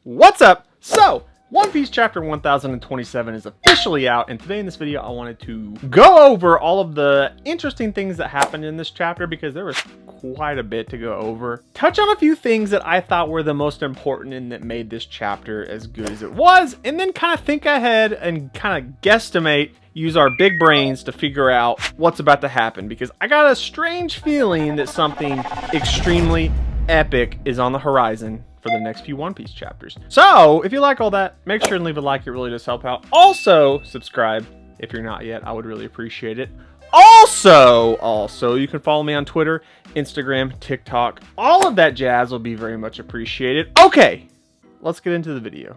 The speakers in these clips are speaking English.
What's up? So, One Piece Chapter 1027 is officially out, and today in this video I wanted to go over all of the interesting things that happened in this chapter because there was quite a bit to go over. Touch on a few things that I thought were the most important and that made this chapter as good as it was, and then kind of think ahead and kind of guesstimate, use our big brains to figure out what's about to happen, because I got a strange feeling that something extremely epic is on the horizon for the next few One Piece chapters. So if you like all that, make sure and leave a like. It really does help out. Also subscribe if you're not yet. I would really appreciate it. Also you can follow me on Twitter, Instagram, TikTok. All of that jazz will be very much appreciated. Okay, let's get into the video.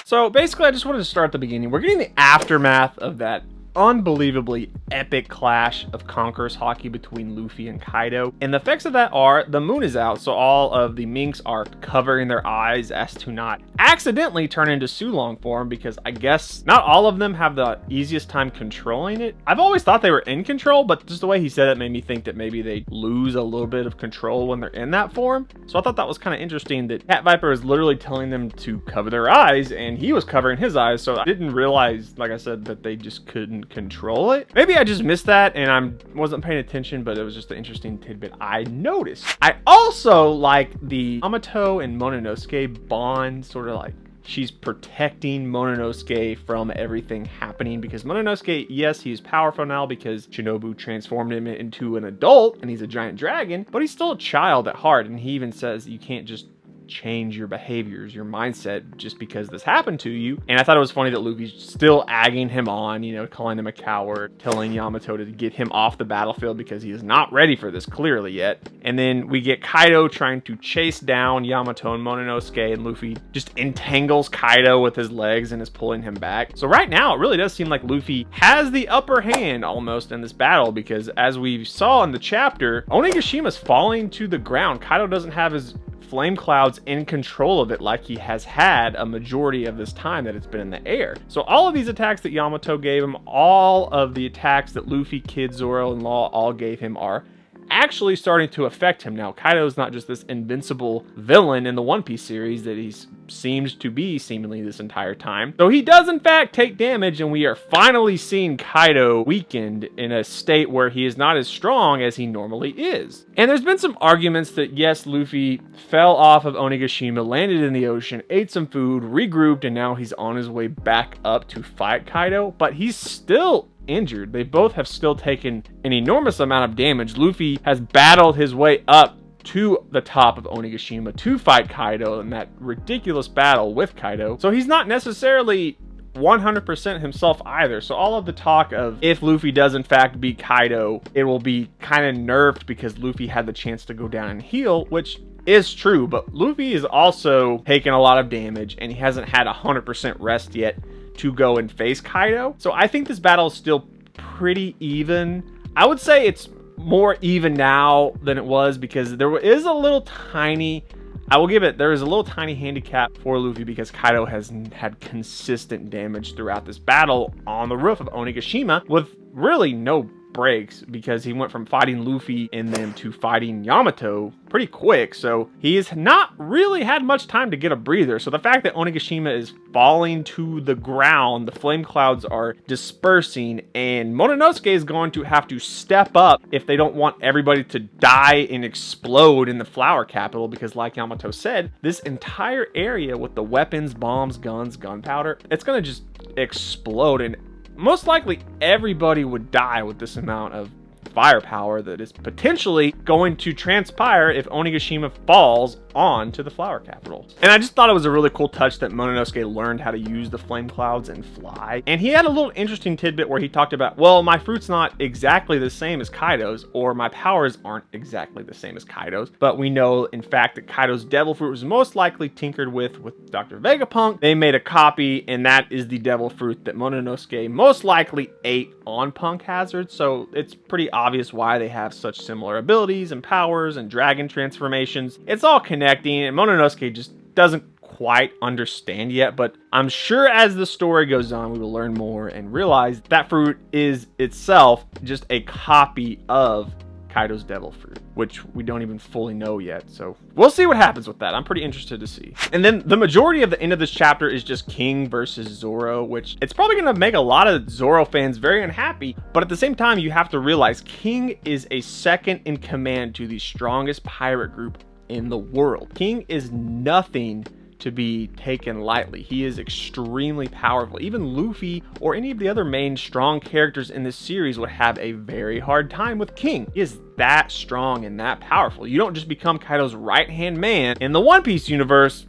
So basically I just wanted to start at the beginning. We're getting the aftermath of that unbelievably epic clash of Conqueror's Haki between Luffy and Kaido. And the effects of that are the moon is out, so all of the minks are covering their eyes as to not accidentally turn into Sulong form, because I guess not all of them have the easiest time controlling it. I've always thought they were in control, but just the way he said it made me think that maybe they lose a little bit of control when they're in that form. So I thought that was kind of interesting that Cat Viper is literally telling them to cover their eyes, and he was covering his eyes, so I didn't realize, like I said, that they just couldn't control it. Maybe I just missed that and I wasn't paying attention, but it was just an interesting tidbit I noticed. I also like the Yamato and Mononosuke bond, sort of like she's protecting Mononosuke from everything happening, because Mononosuke, yes, he's powerful now because Shinobu transformed him into an adult and he's a giant dragon, but he's still a child at heart, and he even says you can't just change your behaviors, your mindset, just because this happened to you. And I thought it was funny that Luffy's still egging him on, you know, calling him a coward, telling Yamato to get him off the battlefield because he is not ready for this clearly yet. And then we get Kaido trying to chase down Yamato and Mononosuke, and Luffy just entangles Kaido with his legs and is pulling him back. So right now it really does seem like Luffy has the upper hand almost in this battle, because as we saw in the chapter, Onigashima's falling to the ground. Kaido doesn't have his flame clouds in control of it like he has had a majority of this time that it's been in the air. So all of these attacks that Yamato gave him, all of the attacks that Luffy, Kid, Zoro, and Law all gave him are actually starting to affect him now. Kaido's not just this invincible villain in the One Piece series that he's seemed to be seemingly this entire time. So he does in fact take damage, and we are finally seeing Kaido weakened in a state where he is not as strong as he normally is. And there's been some arguments that yes, Luffy fell off of Onigashima, landed in the ocean, ate some food, regrouped, and now he's on his way back up to fight Kaido, but he's still injured. They both have still taken an enormous amount of damage. Luffy has battled his way up to the top of Onigashima to fight Kaido in that ridiculous battle with Kaido. So he's not necessarily 100% himself either. So all of the talk of if Luffy does in fact beat Kaido, it will be kind of nerfed because Luffy had the chance to go down and heal, which is true, but Luffy is also taking a lot of damage and he hasn't had 100% rest yet to go and face Kaido. So I think this battle is still pretty even. I would say it's more even now than it was, because there is a little tiny, I will give it, there is a little tiny handicap for Luffy because Kaido has had consistent damage throughout this battle on the roof of Onigashima with really no breaks, because he went from fighting Luffy and then to fighting Yamato pretty quick, so he has not really had much time to get a breather. So the fact that Onigashima is falling to the ground, the flame clouds are dispersing, and Mononosuke is going to have to step up if they don't want everybody to die and explode in the flower capital, because like Yamato said, this entire area with the weapons, bombs, guns, gunpowder, it's gonna just explode, and most likely everybody would die with this amount of firepower that is potentially going to transpire if Onigashima falls onto the flower capital. And I just thought it was a really cool touch that Mononosuke learned how to use the flame clouds and fly. And he had a little interesting tidbit where he talked about, well, my fruit's not exactly the same as Kaido's, or my powers aren't exactly the same as Kaido's, but we know in fact that Kaido's devil fruit was most likely tinkered with Dr. Vegapunk. They made a copy, and that is the devil fruit that Mononosuke most likely ate on Punk Hazard. So it's pretty obvious why they have such similar abilities and powers and dragon transformations. It's all connecting, and Mononosuke just doesn't quite understand yet, but I'm sure as the story goes on, we will learn more and realize that fruit is itself just a copy of Kaido's devil fruit, which we don't even fully know yet. So we'll see what happens with that. I'm pretty interested to see. And then the majority of the end of this chapter is just King versus Zoro, which it's probably going to make a lot of Zoro fans very unhappy. But at the same time, you have to realize King is a second in command to the strongest pirate group in the world. King is nothing to be taken lightly. He is extremely powerful. Even Luffy or any of the other main strong characters in this series would have a very hard time with King. He is that strong and that powerful. You don't just become Kaido's right-hand man in the One Piece universe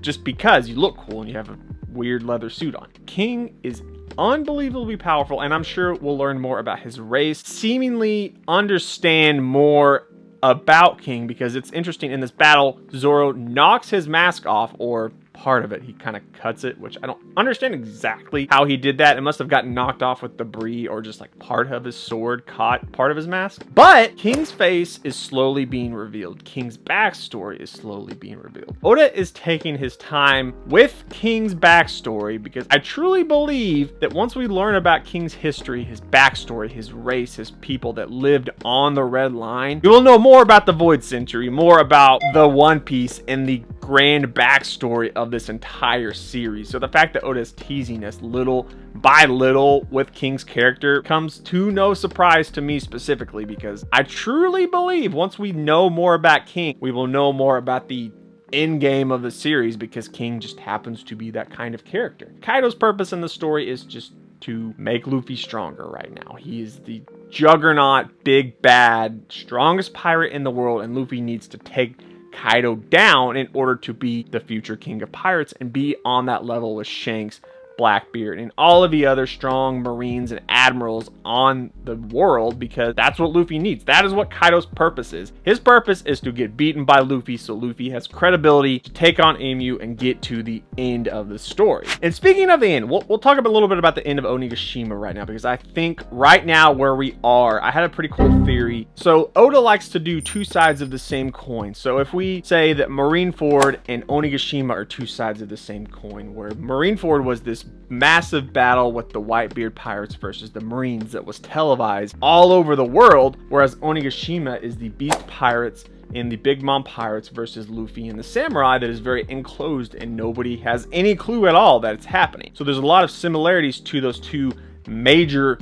just because you look cool and you have a weird leather suit on. King is unbelievably powerful, and I'm sure we'll learn more about his race, seemingly understand more about King, because it's interesting in this battle, Zoro knocks his mask off, or part of it. He kind of cuts it, which I don't understand exactly how he did that. It must have gotten knocked off with debris, or just like part of his sword caught part of his mask. But King's face is slowly being revealed. King's backstory is slowly being revealed. Oda is taking his time with King's backstory, because I truly believe that once we learn about King's history, his backstory, his race, his people that lived on the Red Line, we will know more about the Void Century, more about the One Piece, and the grand backstory of this entire series. So the fact that Oda is teasing us little by little with King's character comes to no surprise to me specifically, because I truly believe once we know more about King, we will know more about the end game of the series, because King just happens to be that kind of character. Kaido's purpose in the story is just to make Luffy stronger right now. He is the juggernaut, big bad, strongest pirate in the world, and Luffy needs to take Kaido down in order to be the future king of pirates and be on that level with Shanks, Blackbeard, and all of the other strong marines and admirals on the world, because that's what Luffy needs. That is what Kaido's purpose is. His purpose is to get beaten by Luffy, so Luffy has credibility to take on Emu and get to the end of the story. And speaking of the end, we'll talk a little bit about the end of Onigashima right now, because I think right now where we are, I had a pretty cool theory. So Oda likes to do two sides of the same coin. So if we say that Marineford and Onigashima are two sides of the same coin, where Marineford was this massive battle with the Whitebeard pirates versus the Marines that was televised all over the world, whereas Onigashima is the Beast pirates and the Big Mom pirates versus Luffy and the samurai that is very enclosed and nobody has any clue at all that it's happening. So there's a lot of similarities to those two major,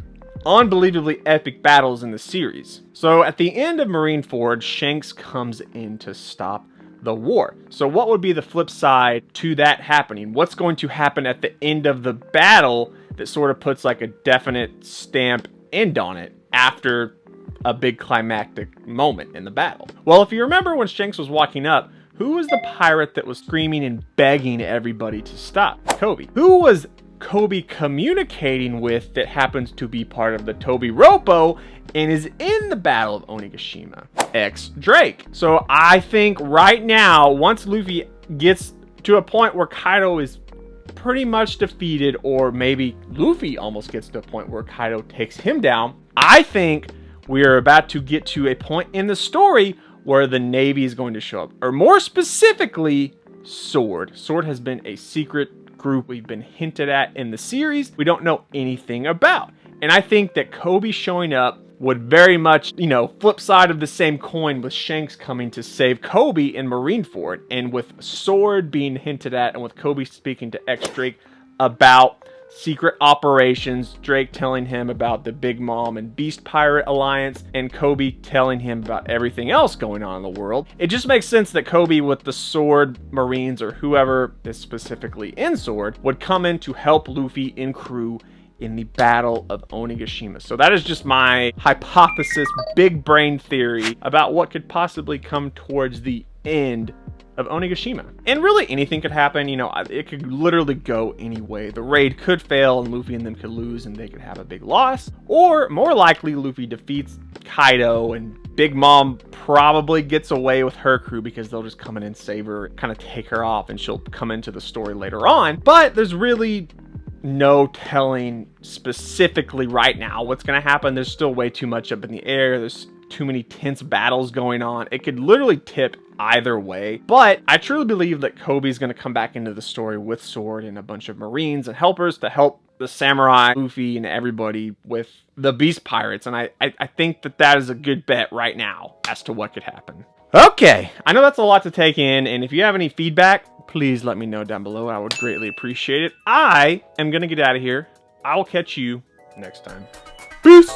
unbelievably epic battles in the series. So at the end of Marineford, Shanks comes in to stop the war. So what would be the flip side to that happening? What's going to happen at the end of the battle that sort of puts like a definite stamp end on it after a big climactic moment in the battle? Well, if you remember when Shanks was walking up, who was the pirate that was screaming and begging everybody to stop? Kobe. Who was Kobe communicating with that happens to be part of the Toby Roppo and is in the Battle of Onigashima? Drake. So I think right now, once Luffy gets to a point where Kaido is pretty much defeated, or maybe Luffy almost gets to a point where Kaido takes him down, I think we are about to get to a point in the story where the Navy is going to show up, or more specifically, Sword. Sword has been a secret group we've been hinted at in the series we don't know anything about. And I think that Kobe showing up would very much, flip side of the same coin with Shanks coming to save Kobe in Marineford, and with Sword being hinted at, and with Kobe speaking to Drake about secret operations, Drake telling him about the Big Mom and Beast Pirate Alliance, and Kobe telling him about everything else going on in the world. It just makes sense that Kobe with the Sword Marines, or whoever is specifically in Sword, would come in to help Luffy and crew in the Battle of Onigashima. So that is just my hypothesis, big brain theory about what could possibly come towards the end of Onigashima. And really anything could happen, it could literally go any way. The raid could fail and Luffy and them could lose and they could have a big loss. Or more likely, Luffy defeats Kaido and Big Mom probably gets away with her crew because they'll just come in and save her, kind of take her off, and she'll come into the story later on. But there's really no telling specifically right now what's going to happen. There's still way too much up in the air. There's too many tense battles going on. It could literally tip either way. But I truly believe that Kobe's going to come back into the story with Sword and a bunch of Marines and helpers to help the samurai, Luffy, and everybody with the Beast Pirates. And I think that is a good bet right now as to what could happen. Okay, I know that's a lot to take in, and if you have any feedback, please let me know down below. I would greatly appreciate it. I am going to get out of here. I will catch you next time. Peace!